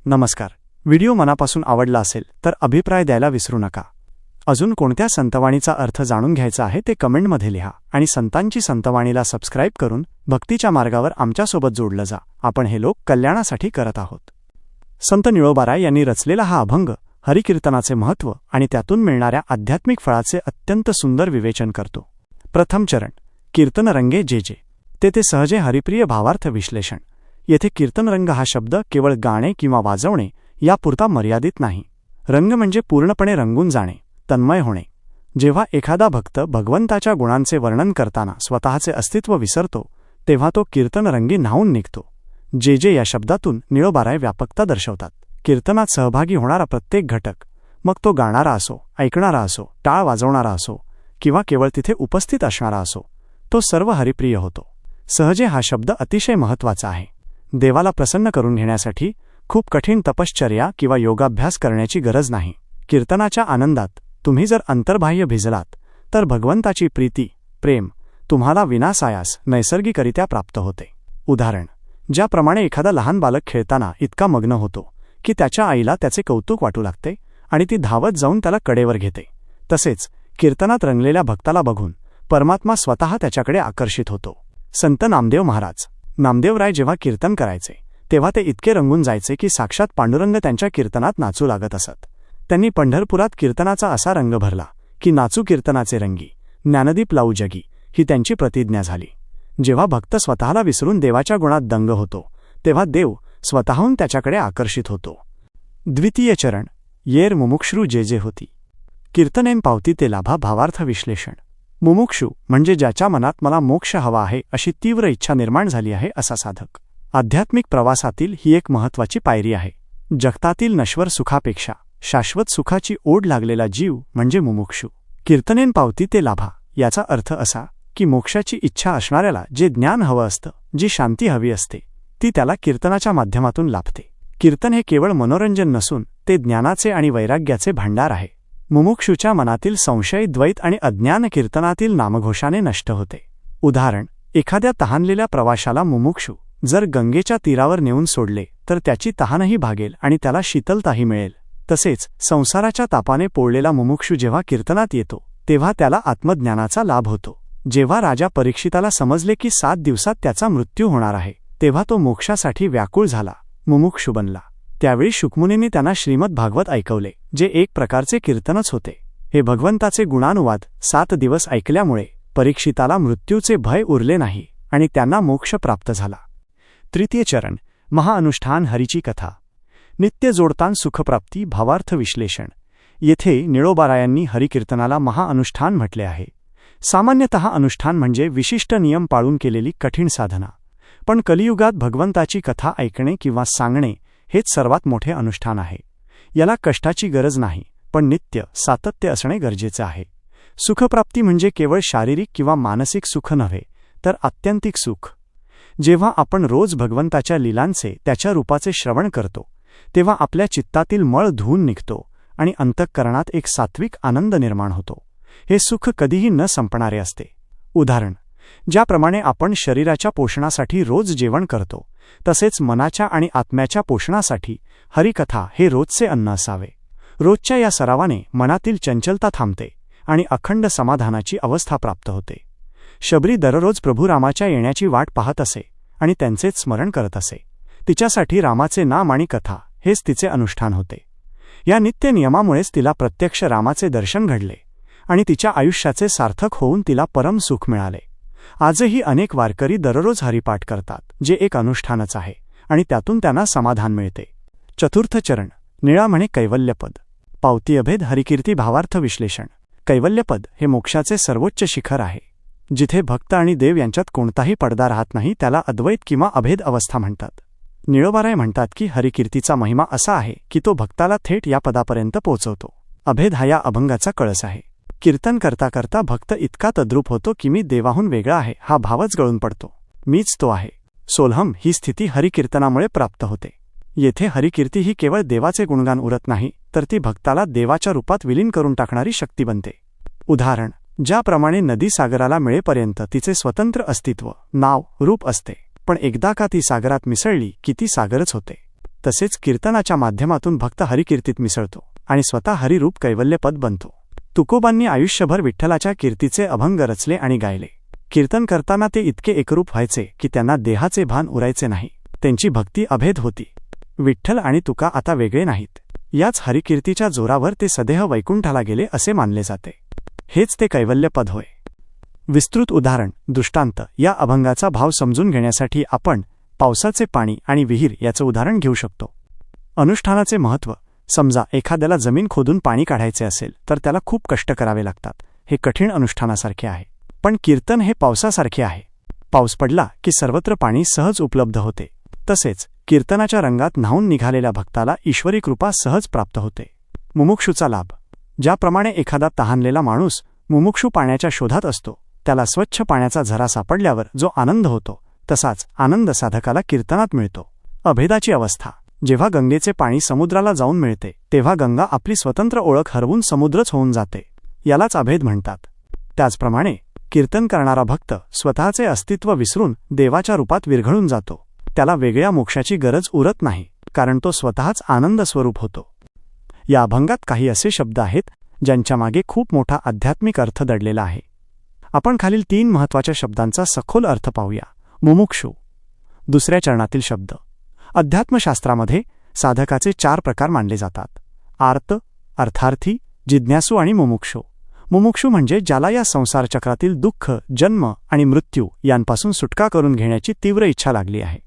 नमस्कार. व्हिडिओ मनापासून आवडला असेल तर अभिप्राय द्यायला विसरू नका. अजून कोणत्या संतवाणीचा अर्थ जाणून घ्यायचा आहे ते कमेंटमध्ये लिहा आणि संतांची संतवाणीला सबस्क्राईब करून भक्तीच्या मार्गावर आमच्यासोबत जोडलं जा. आपण हे लोक कल्याणासाठी करत आहोत. संत निळोबाराय यांनी रचलेला हा अभंग हरिकीर्तनाचे महत्त्व आणि त्यातून मिळणाऱ्या आध्यात्मिक फळाचे अत्यंत सुंदर विवेचन करतो. प्रथम चरण कीर्तन रंगे जे जे ते सहजे हरिप्रिय भावार्थ विश्लेषण. येथे कीर्तनरंग हा शब्द केवळ गाणे किंवा वाजवणे यापुरता मर्यादित नाही. रंग म्हणजे पूर्णपणे रंगून जाणे, तन्मय होणे. जेव्हा एखादा भक्त भगवंताच्या गुणांचे वर्णन करताना स्वतःचे अस्तित्व विसरतो तेव्हा तो कीर्तनरंगी न्हावून निघतो. जे जे या शब्दातून निळोबाराय व्यापकता दर्शवतात. कीर्तनात सहभागी होणारा प्रत्येक घटक, मग तो गाणारा असो, ऐकणारा असो, टाळ वाजवणारा असो किंवा केवळ तिथे उपस्थित असणारा असो, तो सर्व हरिप्रिय होतो. सहजे हा शब्द अतिशय महत्त्वाचा आहे. देवाला प्रसन्न करून घेण्यासाठी खूप कठीण तपश्चर्या किंवा योगाभ्यास करण्याची गरज नाही. कीर्तनाच्या आनंदात तुम्ही जर अंतर्बाह्य भिजलात तर भगवंताची प्रीती, प्रेम तुम्हाला विनासायास नैसर्गिकरित्या प्राप्त होते. उदाहरण, ज्याप्रमाणे एखादा लहान बालक खेळताना इतका मग्न होतो की त्याच्या आईला त्याचे कौतुक वाटू लागते आणि ती धावत जाऊन त्याला कडेवर घेते, तसेच कीर्तनात रंगलेल्या भक्ताला बघून परमात्मा स्वतः त्याच्याकडे आकर्षित होतो. संत नामदेव महाराज नामदेवराय जेव्हा कीर्तन करायचे तेव्हा ते इतके रंगून जायचे की साक्षात पांडुरंग त्यांच्या कीर्तनात नाचू लागत असत. त्यांनी पंढरपुरात कीर्तनाचा असा रंग भरला की नाचू कीर्तनाचे रंगी, ज्ञानदीप लावू जगी ही त्यांची प्रतिज्ञा झाली. जेव्हा भक्त स्वतःला विसरून देवाच्या गुणात दंग होतो तेव्हा देव स्वतःहून त्याच्याकडे आकर्षित होतो. द्वितीय चरण येर मुमुक्षरू जे जे होती. कीर्तनेन पावती ते लाभा भावार्थ विश्लेषण. मुमुक्षू म्हणजे ज्याच्या मनात मला मोक्ष हवा आहे अशी तीव्र इच्छा निर्माण झाली आहे असा साधक. आध्यात्मिक प्रवासातील ही एक महत्त्वाची पायरी आहे. जगतातील नश्वर सुखापेक्षा शाश्वत सुखाची ओढ लागलेला जीव म्हणजे मुमुक्षू. कीर्तनेन पावती ते लाभा याचा अर्थ असा की मोक्षाची इच्छा असणाऱ्याला जे ज्ञान हवं असतं, जी शांती हवी असते, ती त्याला कीर्तनाच्या माध्यमातून लाभते. कीर्तन हे केवळ मनोरंजन नसून ते ज्ञानाचे आणि वैराग्याचे भांडार आहे. मुमुक्षूच्या मनातील संशय, द्वैत आणि अज्ञान कीर्तनातील नामघोषाने नष्ट होते. उदाहरण, एखाद्या तहानलेल्या प्रवाशाला मुमुक्षू जर गंगेच्या तीरावर नेऊन सोडले तर त्याची तहानही भागेल आणि त्याला शीतलताही मिळेल. तसेच संसाराच्या तापाने पोळलेला मुमुक्षू जेव्हा कीर्तनात येतो तेव्हा त्याला आत्मज्ञानाचा लाभ होतो. जेव्हा राजा परीक्षिताला समजले की 7 दिवसात त्याचा मृत्यू होणार आहे तेव्हा तो मोक्षासाठी व्याकुळ झाला, मुमुक्षू बनला. त्यावेळी शुकमुनींनी त्यांना श्रीमद भागवत ऐकवले, जे एक प्रकारचे कीर्तनच होते. हे भगवंताचे गुणानुवाद 7 दिवस ऐकल्यामुळे परीक्षिताला मृत्यूचे भय उरले नाही आणि त्यांना मोक्ष प्राप्त झाला. तृतीय चरण महाअनुष्ठान हरीची कथा. नित्य जोडतान सुखप्राप्ती भावार्थ विश्लेषण. येथे निळोबारायांनी हरिकीर्तनाला महाअनुष्ठान म्हटले आहे. सामान्यतः अनुष्ठान म्हणजे विशिष्ट नियम पाळून केलेली कठीण साधना, पण कलियुगात भगवंताची कथा ऐकणे किंवा सांगणे हेच सर्वात मोठे अनुष्ठान आहे. याला कष्टाची गरज नाही, पण नित्य सातत्य असणे गरजेचे आहे. सुखप्राप्ती म्हणजे केवळ शारीरिक किंवा मानसिक सुख नव्हे तर आत्यंतिक सुख. जेव्हा आपण रोज भगवंताच्या लीलांचे, त्याच्या रूपाचे श्रवण करतो तेव्हा आपल्या चित्तातील मळ धुवून निघतो आणि अंतःकरणात एक सात्विक आनंद निर्माण होतो. हे सुख कधीही न संपणारे असते. उदाहरण, ज्याप्रमाणे आपण शरीराच्या पोषणासाठी रोज जेवण करतो तसेच मनाच्या आणि आत्म्याच्या पोषणासाठी हरिकथा हे रोजचे अन्न असावे. रोजच्या या सरावाने मनातील चंचलता थांबते आणि अखंड समाधानाची अवस्था प्राप्त होते. शबरी दररोज प्रभू रामाच्या येण्याची वाट पाहत असे आणि त्यांचेच स्मरण करत असे. तिच्यासाठी रामाचे नाम आणि कथा हेच तिचे अनुष्ठान होते. या नित्य नियमामुळेच तिला प्रत्यक्ष रामाचे दर्शन घडले आणि तिच्या आयुष्याचे सार्थक होऊन तिला परम सुख मिळाले. आजही अनेक वारकरी दररोज हरिपाठ करतात, जे एक अनुष्ठानच आहे आणि त्यातून त्यांना समाधान मिळते. चतुर्थ चरण निळा म्हणे कैवल्यपद. पावती अभेद हरिकीर्ती भावार्थ विश्लेषण. कैवल्यपद हे मोक्षाचे सर्वोच्च शिखर आहे. जिथे भक्त आणि देव यांच्यात कोणताही पडदा राहत नाही त्याला अद्वैत किंवा अभेद अवस्था म्हणतात. निळोबाराय म्हणतात की हरिकीर्तीचा महिमा असा आहे की तो भक्ताला थेट या पदापर्यंत पोहोचवतो. अभेद हा या अभंगाचा कळस आहे. कीर्तन करता करता भक्त इतका तद्रूप होतो की मी देवाहून वेगळा आहे हा भावच गळून पडतो. मीच तो आहे. सोलहम ही स्थिती हरिकीर्तनामुळे प्राप्त होते. येथे हरिकीर्ती ही केवळ देवाचे गुणगान उरत नाही तर ती भक्ताला देवाच्या रूपात विलीन करून टाकणारी शक्ती बनते. उदाहरण, ज्याप्रमाणे नदी सागराला मिळेपर्यंत तिचे स्वतंत्र अस्तित्व, नाव, रूप असते, पण एकदा का ती सागरात मिसळली की ती सागरच होते, तसेच कीर्तनाच्या माध्यमातून भक्त हरिकीर्तीत मिसळतो आणि स्वतः हरिरूप कैवल्यपद बनतो. तुकोबांनी आयुष्यभर विठ्ठलाच्या कीर्तीचे अभंग रचले आणि गायले. कीर्तन करताना ते इतके एकरूप व्हायचे की त्यांना देहाचे भान उरायचे नाही. त्यांची भक्ती अभेद होती. विठ्ठल आणि तुका आता वेगळे नाहीत. याच हरिकीर्तीच्या जोरावर ते सदेह वैकुंठाला गेले असे मानले जाते. हेच ते कैवल्यपद होय. विस्तृत उदाहरण दृष्टांत. या अभंगाचा भाव समजून घेण्यासाठी आपण पावसाचे पाणी आणि विहीर याचं उदाहरण घेऊ शकतो. अनुष्ठानाचे महत्त्व. समजा एखाद्याला जमीन खोदून पाणी काढायचे असेल तर त्याला खूप कष्ट करावे लागतात. हे कठीण अनुष्ठानासारखे आहे. पण कीर्तन हे पावसासारखे आहे. पाऊस पडला की सर्वत्र पाणी सहज उपलब्ध होते. तसेच कीर्तनाच्या रंगात न्हाऊन निघालेल्या भक्ताला ईश्वरी कृपा सहज प्राप्त होते. मुमुक्षूचा लाभ. ज्याप्रमाणे एखादा तहानलेला माणूस मुमुक्षू पाण्याच्या शोधात असतो, त्याला स्वच्छ पाण्याचा झरा सापडल्यावर जो आनंद होतो, तसाच आनंद साधकाला कीर्तनात मिळतो. अभेदाची अवस्था. जेव्हा गंगेचे पाणी समुद्राला जाऊन मिळते तेव्हा गंगा आपली स्वतंत्र ओळख हरवून समुद्रच होऊन जाते. यालाच अभेद म्हणतात. त्याचप्रमाणे कीर्तन करणारा भक्त स्वतःचे अस्तित्व विसरून देवाच्या रूपात विरघळून जातो. त्याला वेगळ्या मोक्षाची गरज उरत नाही, कारण तो स्वतःच आनंद स्वरूप होतो. या अभंगात काही असे शब्द आहेत ज्यांच्या मागे खूप मोठा आध्यात्मिक अर्थ दडलेला आहे. आपण खालील 3 महत्त्वाच्या शब्दांचा सखोल अर्थ पाहूया. मुमुक्षू. दुसऱ्या चरणातील शब्द. अध्यात्मशास्त्रामध्ये साधकाचे 4 प्रकार मानले जातात: आर्त, अर्थार्थी, जिज्ञासू आणि मुमुक्षू. मुमुक्षू म्हणजे ज्याला या संसार चक्रातील दुःख, जन्म आणि मृत्यू यांपासून सुटका करून घेण्याची तीव्र इच्छा लागली आहे.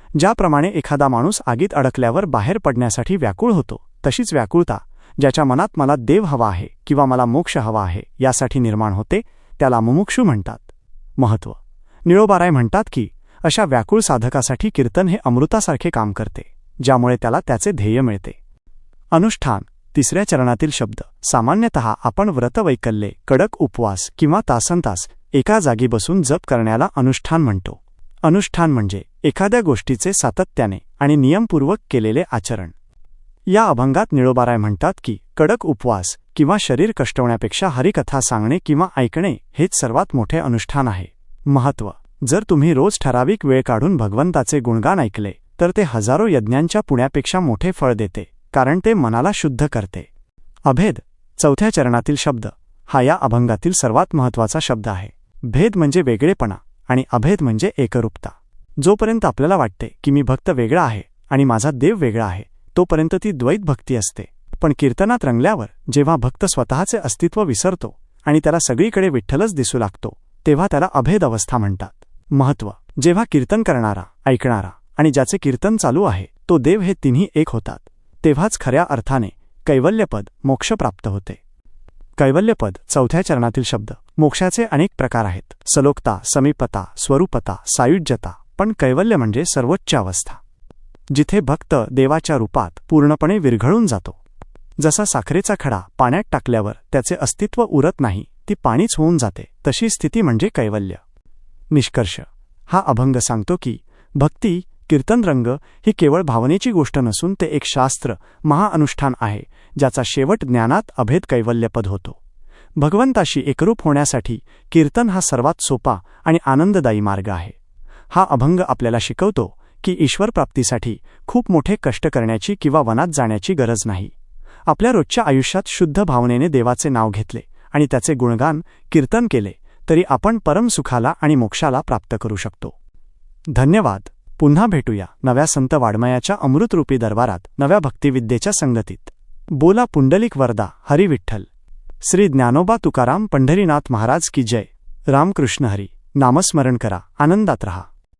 ज्याप्रमाणे एखादा माणूस आगीत अडकल्यावर बाहेर पडण्यासाठी व्याकुळ होतो, तशीच व्याकुळता ज्याच्या मनात मला देव हवा आहे किंवा मला मोक्ष हवा आहे यासाठी निर्माण होते, त्याला मुमुक्षू म्हणतात. महत्त्व. निळोबाराय म्हणतात की अशा व्याकुळ साधकासाठी कीर्तन हे अमृतासारखे काम करते, ज्यामुळे त्याला त्याचे ध्येय मिळते. अनुष्ठान. तिसऱ्या चरणातील शब्द. सामान्यतः आपण व्रतवैकल्ये, कडक उपवास किंवा तासनतास एका जागी बसून जप करण्याला अनुष्ठान म्हणतो. अनुष्ठान म्हणजे एखाद्या गोष्टीचे सातत्याने आणि नियमपूर्वक केलेले आचरण. या अभंगात निळोबाराय म्हणतात की कडक उपवास किंवा शरीर कष्टवण्यापेक्षा हरिकथा सांगणे किंवा ऐकणे हेच सर्वात मोठे अनुष्ठान आहे. महत्त्व. जर तुम्ही रोज ठराविक वेळ काढून भगवंताचे गुणगान ऐकले तर ते हजारो यज्ञांच्या पुण्यापेक्षा मोठे फळ देते, कारण ते मनाला शुद्ध करते. अभेद. चौथ्या चरणातील शब्द. हा या अभंगातील सर्वात महत्त्वाचा शब्द आहे. भेद म्हणजे वेगळेपणा आणि अभेद म्हणजे एकरूपता. जोपर्यंत आपल्याला वाटते की मी भक्त वेगळा आहे आणि माझा देव वेगळा आहे, तोपर्यंत ती द्वैत भक्ती असते. पण कीर्तनात रंगल्यावर जेव्हा भक्त स्वतःचे अस्तित्व विसरतो आणि त्याला सगळीकडे विठ्ठलच दिसू लागतो, तेव्हा त्याला अभेद अवस्था म्हणतात. महत्त्व. जेव्हा कीर्तन करणारा, ऐकणारा आणि ज्याचे कीर्तन चालू आहे तो देव हे तिन्ही एक होतात, तेव्हाच खऱ्या अर्थाने कैवल्यपद, मोक्ष प्राप्त होते. कैवल्यपद. चौथ्या चरणातील शब्द. मोक्षाचे अनेक प्रकार आहेत: सलोकता, समीपता, स्वरूपता, सायुज्यता. पण कैवल्य म्हणजे सर्वोच्च अवस्था, जिथे भक्त देवाच्या रूपात पूर्णपणे विरघळून जातो. जसा साखरेचा खडा पाण्यात टाकल्यावर त्याचे अस्तित्व उरत नाही, ती पाणीच होऊन जाते, तशी स्थिती म्हणजे कैवल्य. निष्कर्ष. हा अभंग सांगतो की भक्ती, कीर्तन, रंग ही केवळ भावनेची गोष्ट नसून ते एक शास्त्र, महाअनुष्ठान आहे, ज्याचा शेवट ज्ञानात अभेद कैवल्यपद होतो. भगवंताशी एकरूप होण्यासाठी कीर्तन हा सर्वात सोपा आणि आनंददायी मार्ग आहे. हा अभंग आपल्याला शिकवतो की ईश्वरप्राप्तीसाठी खूप मोठे कष्ट करण्याची किंवा वनात जाण्याची गरज नाही. आपल्या रोजच्या आयुष्यात शुद्ध भावनेने देवाचे नाव घेतले आणि त्याचे गुणगान, कीर्तन केले तरी आपण परमसुखाला आणि मोक्षाला प्राप्त करू शकतो. धन्यवाद. पुन्हा भेटूया नव्या संत वाङ्मयाच्या अमृतरूपी दरबारात, नव्या भक्तिविद्येच्या संगतीत. बोला पुंडलिक वरदा हरी विठ्ठल. श्री ज्ञानोबा तुकाराम पंढरीनाथ महाराज की जय. रामकृष्ण हरी. नामस्मरण करा, आनंदात रहा.